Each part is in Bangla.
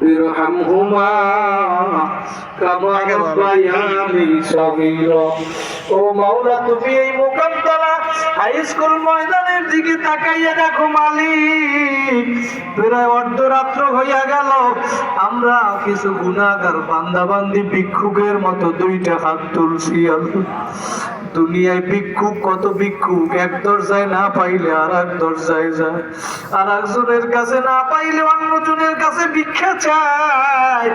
বিরহামহুমা কামা রাব্বায়ানি সগীরা। ও মাওলা, তুমি এই মোকামতলা হাই স্কুল ময়দানের দিকে তাকাইয়া দেখো মালিক, প্রায় অর্ধরাত্র হইয়া গেল, আমরা কিছু গুনাহগার বান্দাবান্দি ভিক্ষুকের মতো দুইটা হাত তুলছি। দুনিয়ায় ভিক্ষুক কত ভিক্ষুক, এক দরজায় না পাইলে আর এক দরজায় যায়, আর একজনের কাছে না পাইলে অন্যজনের কাছে ভিক্ষা চায়।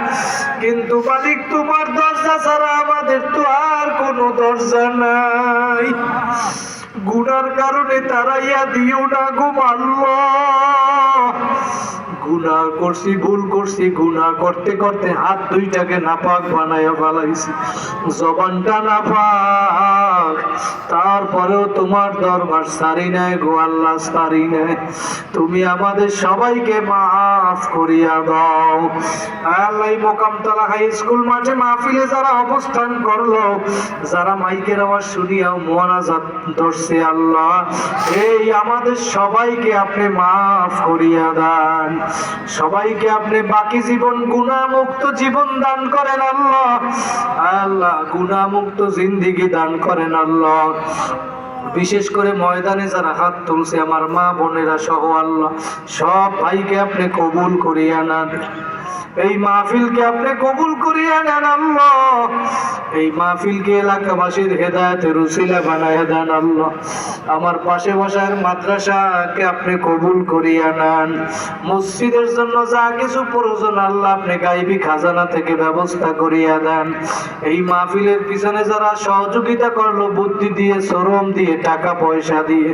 কিন্তু মালিক, তোমার দরজা ছাড়া আমাদের তো আর কোনো দরজা নাই। গুনার কারণে তারাইয়া দিও না গো আল্লাহ। গুনাহ করছি, ভুল করছি, গুনাহ করতে করতে হাত দুইটাকে নাপাক বানাইয়া ফেলাইছি, জবানটা নাপাক, তারপরেও তোমার দরবার সারি নাই গো আল্লাহ, সারি নাই। তুমি আমাদের সবাইকে মাফ করিয়া দাও আল্লাহ। মোকামতলা হাই স্কুল মাঠে মাহফিলে যারা অবস্থান করলো, যারা মাইকের আওয়াজ শুনিয়াও মোনাজাত ধরছে, আল্লাহ এই আমাদের সবাইকে আপনি মাফ করিয়া দেন, সবাইকে আপনি বাকি জীবন গুনাহমুক্ত জীবন দান করেন আল্লাহ। আল্লাহ গুনাহমুক্ত জিন্দেগি দান করেন আল্লাহ। বিশেষ করে ময়দানে যারা হাত তুলছে আমার মা বোনেরা সহ, আল্লাহ সব ভাইকে আপনি কবুল করিয়া নেন, এই মাহফিলকে আপনি কবুল করিয়া নেন আল্লাহ। এই মাহফিলকে এলাকাবাসীর হেদায়েতের উসিলা বানায়া দেন আল্লাহ। আমার পাশে বসার মাদ্রাসাকে আপনি কবুল করিয়া নেন। মসজিদের জন্য যা কিছু প্রয়োজন আল্লাহ আপনি গায়বী খাজানা থেকে ব্যবস্থা করিয়া দেন। এই মাহফিলের পিছনে যারা সহযোগিতা করলো, বুদ্ধি দিয়ে, শ্রম দিয়ে, টাকা পয়সা দিয়ে,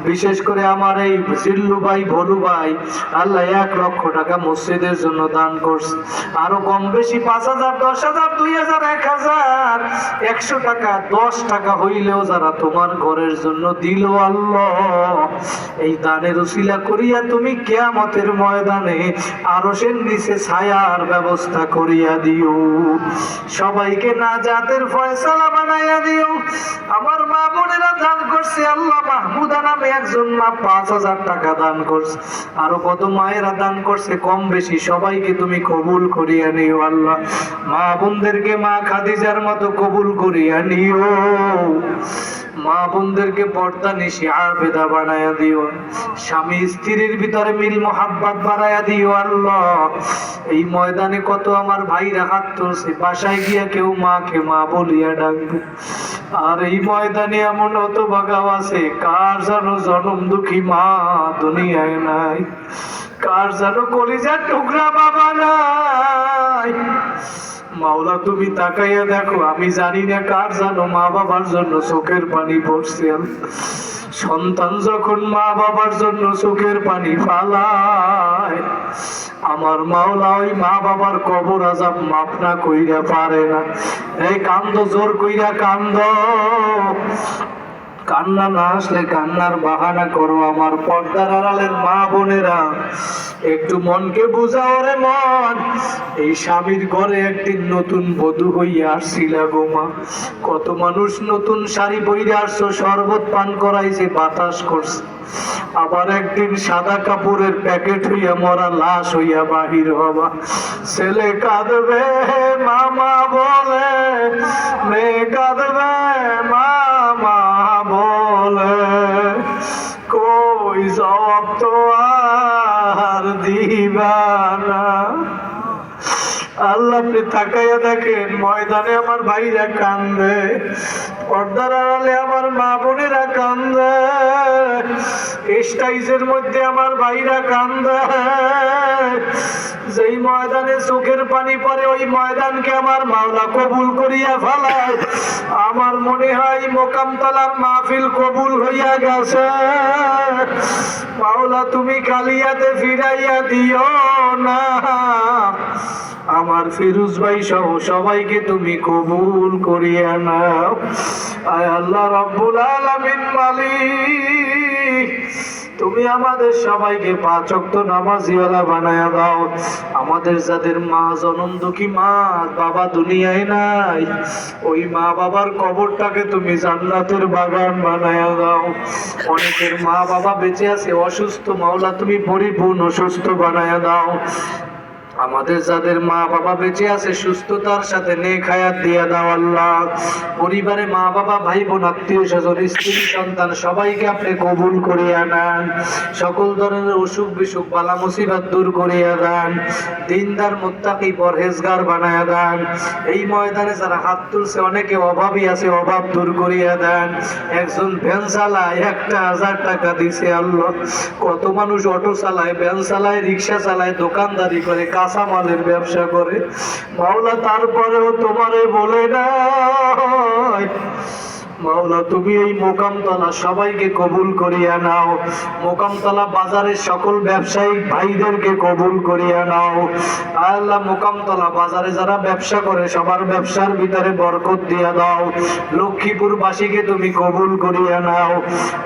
বিশেষ করে আমার এই জিল্লু ভাই, ভলু ভাই, আল্লাহ 1 লক্ষ টাকা মসজিদের জন্য দান করছে। আরো কম বেশি 5,000, 10,000, 2,000, 1,000, 100 টাকা, 10 টাকা হইলেও যারা তোমার ঘরের জন্য দিল আল্লাহ, এই দানের উসিলা করিয়া তুমি কিয়ামতের ময়দানে আরশের নিচে ছায়ার ব্যবস্থা করিয়া দিও। সবাইকে নাজাতের ফয়সালা বানাইয়া দিও। আমার মা বোনেরা দান করছে আল্লাহ, মাহমুদা নামে একজন মা 5,000 টাকা দান করছে, আরো কত মায়েরা দান করছে, কম বেশি সবাইকে তুমি কবুল করিয়া নিও আল্লাহ। মা বোনদেরকে মা খাদিজার মতো কবুল করিয়া নিও। মা বোনদেরকে পর্দা নিশি আবেদা বানায়া দিও। স্বামী স্ত্রীর ভিতরে মিল মোহাব্বত বাড়ায়া দিও আল্লাহ। এই ময়দানে কত আমার ভাইরা হাত তুলছে, বাসায় গিয়া কেউ মাকে মা বলিয়া ডাকবে। আর এই ময়দানে এমন অত বাগাও আছে, কার যেন জনম দুঃখী মা দুনিয়ায় নাই, কার যেন কলিজার টুকরা বাবা নাই। মাওলা তুমি তাকাইয়া দেখো, আমি জানি না কার জানো মা বাবার জন্য চোখের পানি পড়ছে। সন্তান যখন মা বাবার জন্য চোখের পানি ফালায়, আমার মাওলা ওই মা বাবার কবর আযাব মাফ না কইরা পারে না। এই কান্দ, জোর কইরা কান্দ, কান্না না আসলে কান্নার বাহানা করো। আমার পর্দার আড়ালের মা বোনেরা, একটু মনকে বুঝাও রে মন। এই স্বামীর ঘরে একদিন নতুন বধূ হইয়া আসছিল গো মা, কত মানুষ নতুন শাড়ি পরে আসছো, শরবত পান করাইছে, বাতাস করছে, আবার একদিন সাদা কাপড়ের প্যাকেট হইয়া মরা লাশ হইয়া বাহির হবা। ছেলে কাঁদবে মামা বলে, মেয়ে কাঁদবে মামা বলে, কই জবাব তো আর দিবা না। আল্লাহ আপনি তাকাইয়া দেখেন, ময়দানে আমার ভাইরা কান্দে, পর্দার আড়ালে আমার মা বোনেরা কান্দে, স্টাইজের মধ্যে আমার ভাইরা কান্দে। যেই ময়দানে চোখের পানি পড়ে, ওই ময়দানকে আমার মাওলা কবুল করিয়া ফেলায়। আমার মনে হয় মোকামতলার মাহফিল কবুল হইয়া গেছে। মাওলা তুমি কালিয়াতে ফিরাইয়া দিও না। আমার ফিরোজ ভাই সহ সবাইকে তুমি কবুল করিয়া নাও। আয় আল্লাহ রাব্বুল আলামিন মালিক, তুমি আমাদের সবাইকে 5 ওয়াক্ত নামাজিওয়ালা বানায়া দাও। আমাদের যাদের মা জনম দুঃখী মা বাবা দুনিয়ায় নাই, ওই মা বাবার কবরটাকে তুমি জান্নাতের বাগান বানায়া দাও। অনেকের মা বাবা বেঁচে আছে অসুস্থ, মাওলা তুমি পরিপূর্ণ সুস্থ বানায়া দাও। আমাদের যাদের মা বাবা বেঁচে আছে সুস্থতার সাথে নেক হায়াত দিয়ে দাও আল্লাহ। পরিবারে মা বাবা ভাই বোন আত্মীয় স্বজন স্ত্রী সন্তান সবাইকে আপনি কবুল করিয়া নেন। সকল ধরনের অসুখ বিসুখ বালা মুসিবত দূর করিয়া দেন। দিনদার মুত্তাকি পরহেজগার বানায়া দেন। এই ময়দানে যারা হাত তুলছে অনেকে অভাবী আছে, অভাব দূর করিয়া দেন। একজন ভ্যান চালায় 1,000 টাকা দিছে আল্লাহ। কত মানুষ অটো চালায়, ভ্যান চালায়, রিক্সা চালায়, দোকানদারি করে, কাঁচা মালের ব্যবসা করে। মাওলা তারপরেও তোমারে বলে না মাওলা তুমি এই মোকামতলা সবাইকে কবুল করিয়া নাও। মোকামতলা বাজারের সকল ব্যবসায়িক ভাইদেরকে কবুল করিয়া নাও। আল্লাহ মোকামতলা বাজারে যারা ব্যবসা করে সবার ব্যবসার ভিতরে বরকত দিয়া দাও। লক্ষ্মীপুর বাসীকে তুমি কবুল করিয়া নাও।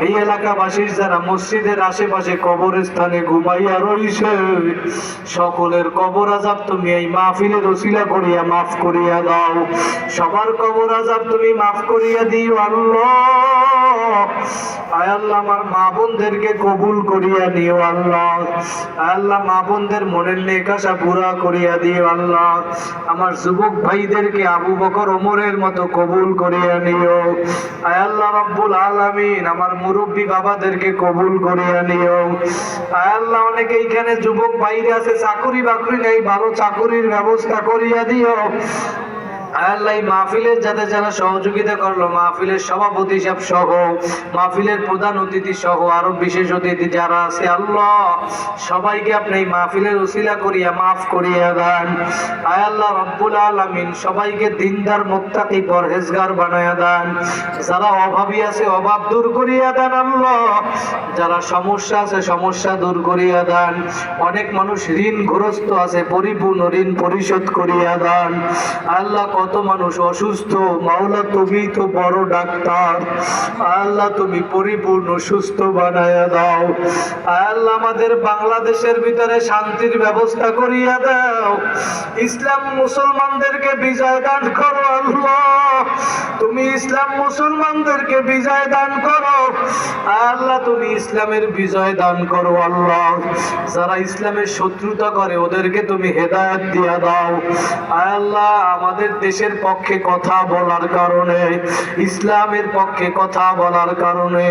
এই এলাকাবাসীর যারা মসজিদের আশেপাশে কবরস্থানে ঘুমাইয়া রইছে সকলের কবর আযাব তুমি এই মাহফিলের ওসিলা করিয়া মাফ করিয়া দাও। সবার কবর আযাব তুমি মাফ করিয়া দিও আল্লাহ। আয় আল্লাহ আমার মা বোনদেরকে কবুল করিয়া দিও আল্লাহ। আয় আল্লাহ মা বোনদের মনের নেক আশা পুরা করিয়া দিও আল্লাহ। আমার যুবক ভাইদেরকে আবু বকর ওমরের মতো কবুল করিয়া নিও। আয় আল্লাহ রব্বুল আলামিন আমার মুরব্বী বাবাদেরকে কবুল করিয়া নিও। আয় আল্লাহ অনেকে এইখানে যুবক ভাইরা আছে চাকরি বাকরি নেই, ভালো চাকরির ব্যবস্থা করিয়া দিও। আল্লাহ মাহফিলের যাদের যারা সহযোগিতা করলো, মাহফিলের সভাপতি সাহেব সহ, মাহফিলের প্রধান অতিথি সহ আরো বিশেষ অতিথি যারা আছে আল্লাহ সবাইকে আপনি এই মাহফিলের উসিলা করিয়া মাফ করিয়া দেন। আয় আল্লাহ রব্বুল আলামিন সবাইকে দিনদার মুত্তাকি পরহেজগার বানায়া দেন। যারা অভাবী আছে অভাব দূর করিয়া দেন আল্লাহ। যারা সমস্যা আছে সমস্যা দূর করিয়া দেন। অনেক মানুষ ঋণগ্রস্ত আছে, পরিপূর্ণ ঋণ পরিশোধ করিয়া দেন আল্লাহ। কত মানুষ অসুস্থ, মাওলা তুমি তো বড় ডাক্তার। আল্লাহ তুমি পরিপূর্ণ সুস্থ বানায়া দাও। আল্লাহ আমাদের বাংলাদেশের ভিতরে শান্তির ব্যবস্থা করিয়া দাও। ইসলাম মুসলমানদেরকে বিজয় দান করো আল্লাহ। তুমি ইসলাম মুসলমানদেরকে বিজয় দান করো আল্লাহ। তুমি ইসলামের বিজয় দান করো আল্লাহ। যারা ইসলামের শত্রুতা করে ওদেরকে তুমি হেদায়েত দিয়া দাও আল্লাহ। আমাদের দেশের পক্ষে কথা বলার কারণে, ইসলামের পক্ষে কথা বলার কারণে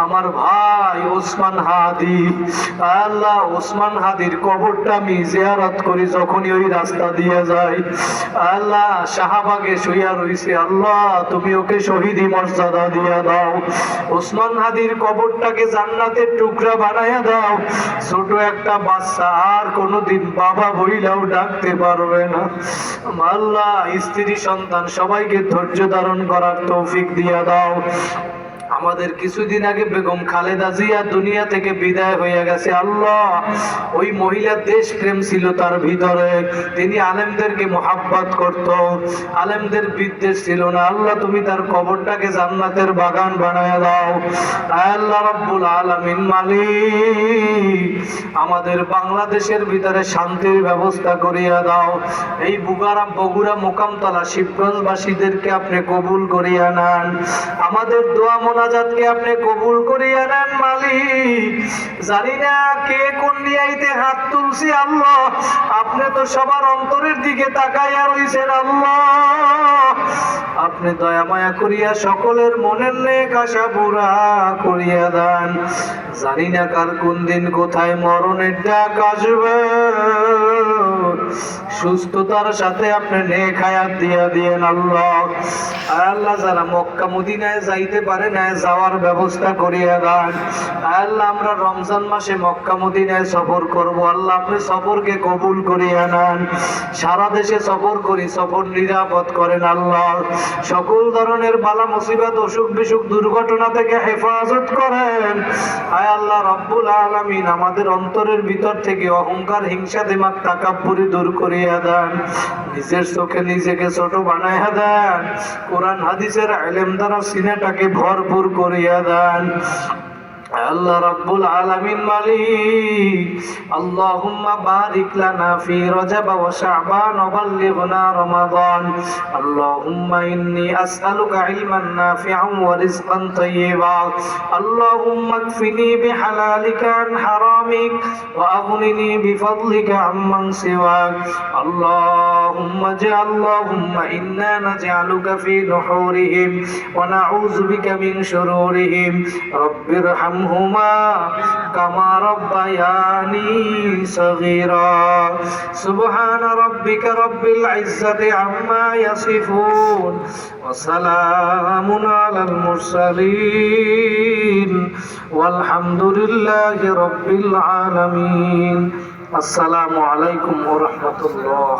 আমার ভাই ওসমান হাদি আল্লাহ, ওসমান হাদির কবরটা আমি জিয়ারত করি যখনই ওই রাস্তা দিয়ে যাই আল্লাহ। শাহবাগে শুইয়া রইছে আল্লাহ, তুমি ওকে শহীদি মর্যাদা দিয়া দাও। ওসমান হাদির কবরটাকে জান্নাতের টুকরা বানায়া দাও। ছোট একটা বাচ্চা আর কোনোদিন বাবা বইলাও ডাকতে পারবে না আল্লাহ। স্ত্রী সন্তান সবাইকে ধৈর্য ধারণ করার তৌফিক দিয়া দাও। আমাদের কিছুদিন আগে বেগম খালেদা জিয়া দুনিয়া থেকে বিদায় হয়ে গেছে আল্লাহ। ওই মহিলার দেশ প্রেম ছিল তার ভিতরে, তিনি আলেমদেরকে মোহাব্বত করত, আলেমদের বিদ্বেষ ছিল না আল্লাহ। তুমি তার কবরটাকে জান্নাতের বাগান বানায় দাও আল্লাহ রব্বুল আলামিন। মালিক আমাদের বাংলাদেশের ভিতরে শান্তির ব্যবস্থা করিয়া দাও। এই বগুড়া মোকামতলা শিবগঞ্জবাসীদেরকে আপনি কবুল করিয়া নেন। আমাদের দোয়া মোনাজাতকে আপনি কবুল করিয়া নেন মালিক। জানি না কে কোন নিয়াইতে হাত তুলছি আল্লাহ, আপনি তো সবার অন্তরের দিকে তাকাইয়া রইছেন আল্লাহ। আপনি দয়া মায়া করিয়া সকলের মনের নেক আশা পুরা করিয়া দেন। জানি না কার কোন দিন কোথায় মরণের ডাক আসবে, সুস্থতার সাথে আপনি নেক হায়াত দিয়া দিয়েন আল্লাহ। আল্লাহ যারা মক্কা মদিনায় যাইতে পারে না যাওয়ার ব্যবস্থা করিয়া দেন আল্লাহ। আমরা রমজান মাসে মক্কা মদিনায় সফর করব আল্লাহ, আপনি সফরকে কবুল করিয়া নেন। সারা দেশে সফর করি, সফর নিরাপদ করেন আল্লাহ। সকল ধরনের বালা মুসিবত অসুখ বিসুখ দুর্ঘটনা থেকে হেফাজত করেন আয় আল্লাহ রব্বুল আলামিন। আমাদের অন্তরের ভিতর থেকে অহংকার, হিংসা, দিমাগ, তাকাব্বুরি দূর করিয়া দেন। নিজের চোখে নিজেকে ছোট বানাইয়া দেন। কোরআন হাদিসের ইলম দ্বারা সিনাটাকে ভরপুর করিয়া দেন আল্লাহ রাব্বুল আলামিন মালিক আল্লাহুম্মা বারিক লানা ফি রজব ওয়া শাবান ওয়া বাল্লিগনা রমাদান আল্লাহুম্মা ইন্নী আসআলুকা ইলমান নাফিআন ওয়া রিজকান তাইয়্যিবা আল্লাহুম্মা কফিনি বিহালালিকা আন হারামিক ওয়া আগনিনি বিফadlika আম্মান সিওয়াক আল্লাহুম্মা ইন্না নাজআলুকা ফি নুহুরিহিম ওয়া নাউযু বিকা মিন শুরুরিহিম রব্বিরহামহুমা কামা রাব্বায়ানি সগীরা সুবহানা রাব্বিকা রাব্বিল ইজ্জাতি আম্মা ইয়াসিফুন ওয়া সালামুন আলাল মুরসালিন ওয়ালহামদুলিল্লাহি রাব্বিল আলামিন আসসালামু আলাইকুম ওয়া রাহমাতুল্লাহ।